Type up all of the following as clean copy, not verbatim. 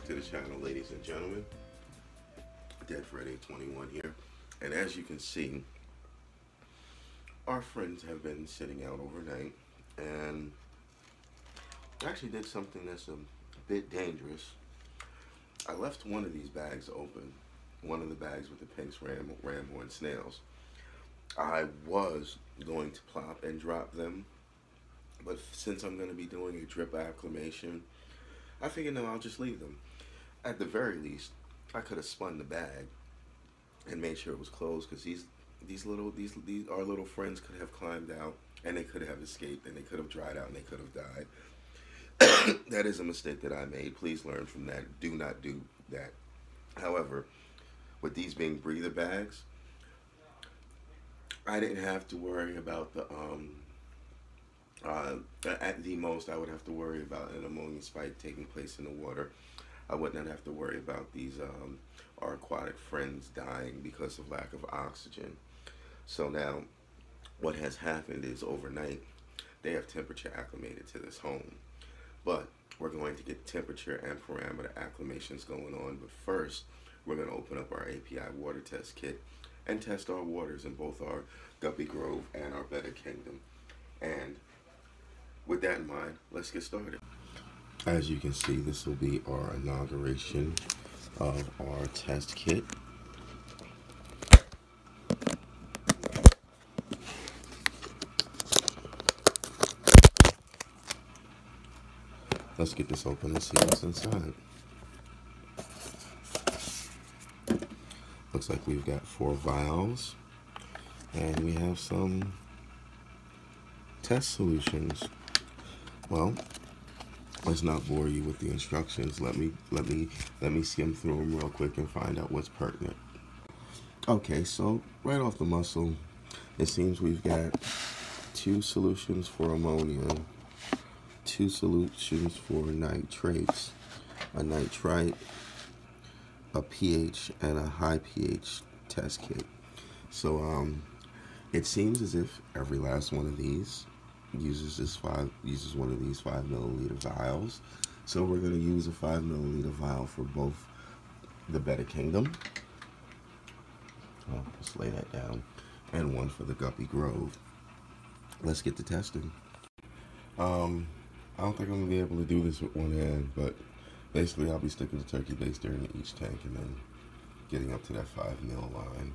back to the channel, ladies and gentlemen. Dead Freddy 21 here, and as you can see, our friends have been sitting out overnight, and actually did something that's a bit dangerous. I left one of these bags open, one of the bags with the pinks ramhorn snails. I was going to plop and drop them, but since I'm going to be doing a drip acclimation, I figured no, I'll just leave them. At the very least, I could have spun the bag and made sure it was closed, because our little friends could have climbed out and they could have escaped and they could have dried out and they could have died. That is a mistake that I made. Please learn from that. Do not do that. However, with these being breather bags, I didn't have to worry about the at the most I would have to worry about an ammonia spike taking place in the water. I would not have to worry about these our aquatic friends dying because of lack of oxygen. So now what has happened is overnight they have temperature acclimated to this home, but we're going to get temperature and parameter acclimations going on. But first, we're going to open up our API water test kit and test our waters in both our Guppy Grove and our Better Kingdom. And with that in mind, let's get started. As you can see, this will be our inauguration of our test kit. Let's get this open and see what's inside. Looks like we've got 4 vials, and we have some test solutions. Well, let's not bore you with the instructions. Let me skim through them real quick and find out what's pertinent. Okay, so right off the muscle, it seems we've got 2 solutions for ammonia, 2 solutions for nitrates, a nitrite, a pH, and a high pH test kit. So it seems as if every last one of these uses one of these 5 milliliter vials. So we're going to use a 5 milliliter vial for both the Better Kingdom. I'll just lay that down, and one for the Guppy Grove. Let's get to testing. I don't think I'm going to be able to do this with one hand, but basically I'll be sticking the turkey baster in each tank and then getting up to that 5 mil line.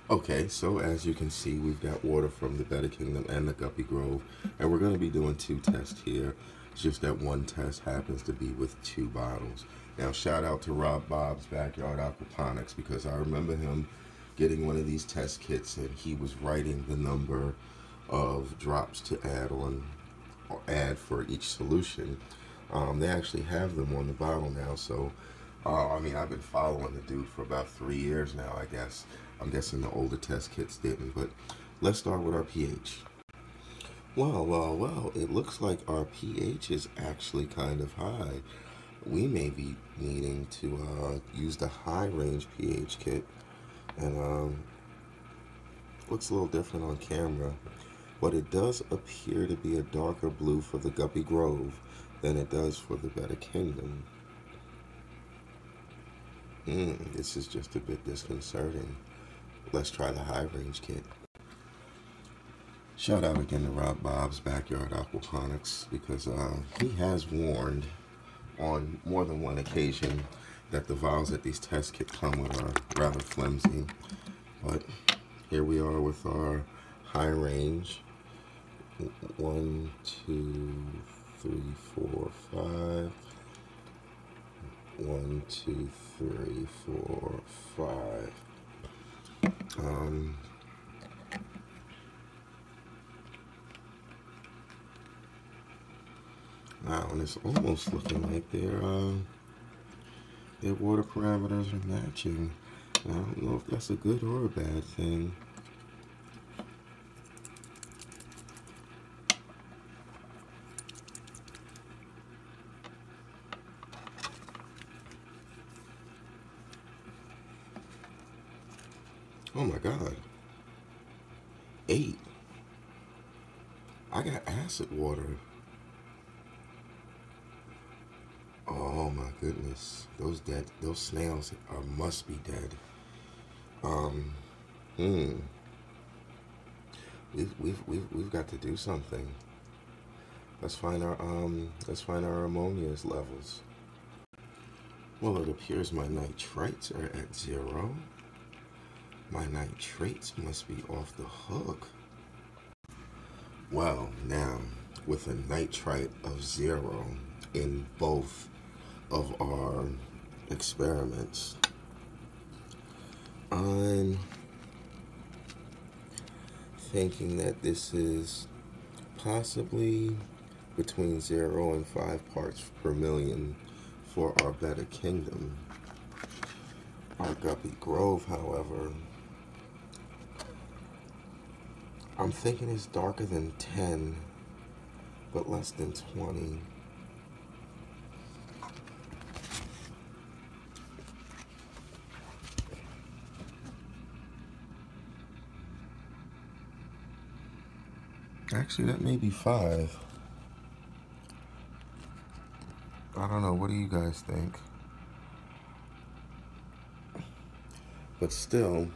Okay, so as you can see, we've got water from the Better Kingdom and the Guppy Grove, and we're going to be doing 2 tests here. It's just that one test happens to be with 2 bottles. Now, shout out to Rob Bob's Backyard Aquaponics, because I remember him getting one of these test kits, and he was writing the number of drops to add on, or add for each solution. They actually have them on the bottle now, so I mean, I've been following the dude for about 3 years now, I guess. I'm guessing the older test kits didn't, but let's start with our pH. Well, it looks like our pH is actually kind of high. We may be needing to use the high range pH kit, and looks a little different on camera, but it does appear to be a darker blue for the Guppy Grove than it does for the Better Kingdom. This is just a bit disconcerting. Let's try the high range kit. Shout out again to Rob Bob's Backyard Aquaponics, because he has warned on more than one occasion that the vials that these test kits come with are rather flimsy. But here we are with our high range. 1, 2, 3, 4, 5. 1, 2, 3, 4, 5. Wow, and it's almost looking like their water parameters are matching. I don't know if that's a good or a bad thing. Oh my God. 8. I got acid water. Oh my goodness. Those snails must be dead. We've got to do something. Let's find our ammonia levels. Well, it appears my nitrites are at 0. My nitrates must be off the hook. Well, now, with a nitrite of 0 in both of our experiments, I'm thinking that this is possibly between 0 and 5 parts per million for our beta kingdom. Our Guppy Grove, however, I'm thinking it's darker than 10, but less than 20. Actually, that may be 5. I don't know. What do you guys think? But still,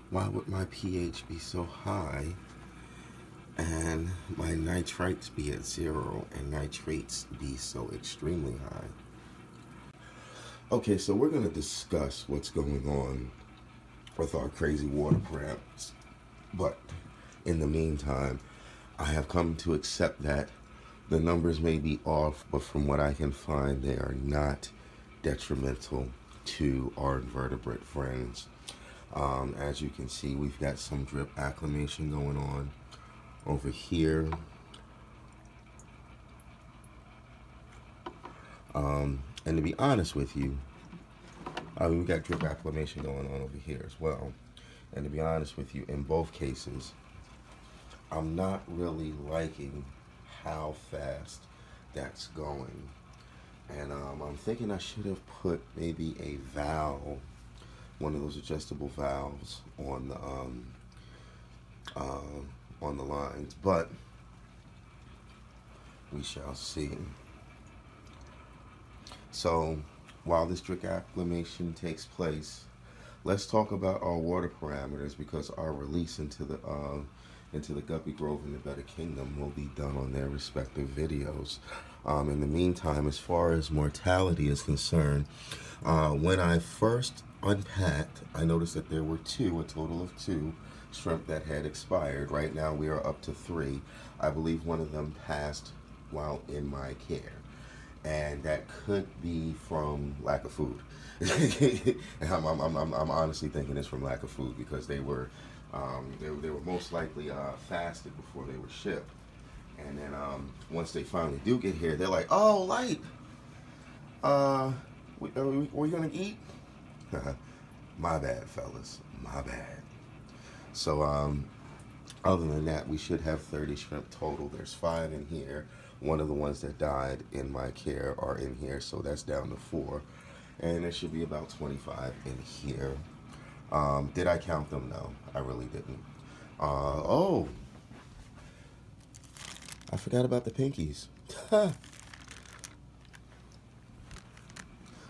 why would my pH be so high and my nitrites be at 0 and nitrates be so extremely high? Okay, so we're going to discuss what's going on with our crazy water parameters. But in the meantime, I have come to accept that the numbers may be off, but from what I can find, they are not detrimental to our invertebrate friends. As you can see, we've got some drip acclimation going on over here. And to be honest with you, we've got drip acclimation going on over here as well. And to be honest with you, in both cases, I'm not really liking how fast that's going. And I'm thinking I should have put maybe a valve, one of those adjustable valves on the lines, but we shall see. So while this drip acclimation takes place, let's talk about our water parameters, because our release into the Guppy Grove and the Beta Kingdom will be done on their respective videos. In the meantime, as far as mortality is concerned, when I first unpacked, I noticed that there were a total of 2 shrimp that had expired. Right now we are up to 3. I believe one of them passed while in my care, and that could be from lack of food. I'm honestly thinking it's from lack of food, because they were most likely fasted before they were shipped. And then once they finally do get here, they're like, "Oh, Light, were you gonna eat?" My bad, fellas, my bad. So other than that, we should have 30 shrimp total. There's 5 in here. One of the ones that died in my care are in here, so that's down to 4. And there should be about 25 in here. Did I count them? No, I really didn't. Oh, I forgot about the pinkies.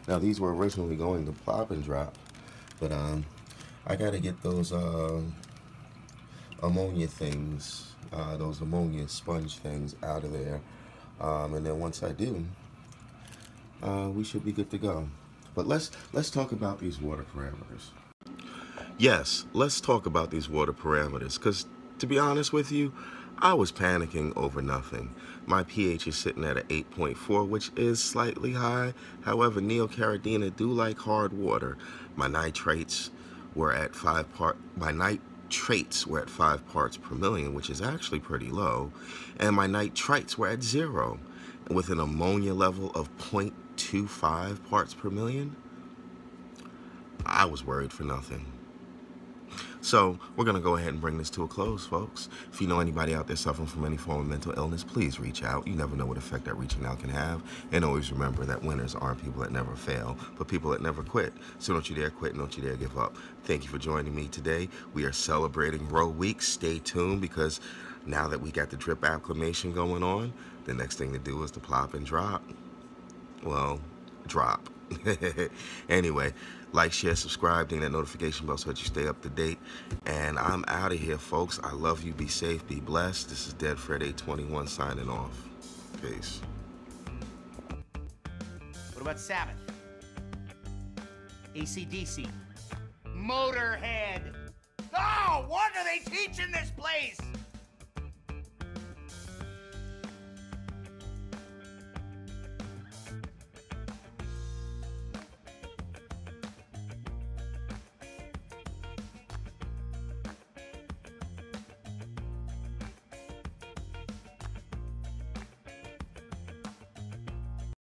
Now, these were originally going to Plop and Drop, but I gotta get those ammonia things, those ammonia sponge things out of there. And then once I do, we should be good to go. But let's talk about these water parameters. Yes, let's talk about these water parameters, because to be honest with you, I was panicking over nothing. My pH is sitting at an 8.4, which is slightly high. However, Neocaridina do like hard water. My nitrates were at 5 parts per million, which is actually pretty low, and my nitrites were at 0, with an ammonia level of 0.25 parts per million. I was worried for nothing. So we're going to go ahead and bring this to a close, folks. If you know anybody out there suffering from any form of mental illness, please reach out. You never know what effect that reaching out can have. And always remember that winners aren't people that never fail, but people that never quit. So don't you dare quit and don't you dare give up. Thank you for joining me today. We are celebrating Row Week. Stay tuned, because Now that we got the drip acclimation going on, the next thing to do is to plop and drop. Well, drop. Anyway, like, share, subscribe, ding that notification bell so that you stay up to date. And I'm out of here, folks. I love you. Be safe. Be blessed. This is Dead Fred 821 signing off. Peace. What about Sabbath? AC/DC? Motorhead? Oh, what do they teach in this place?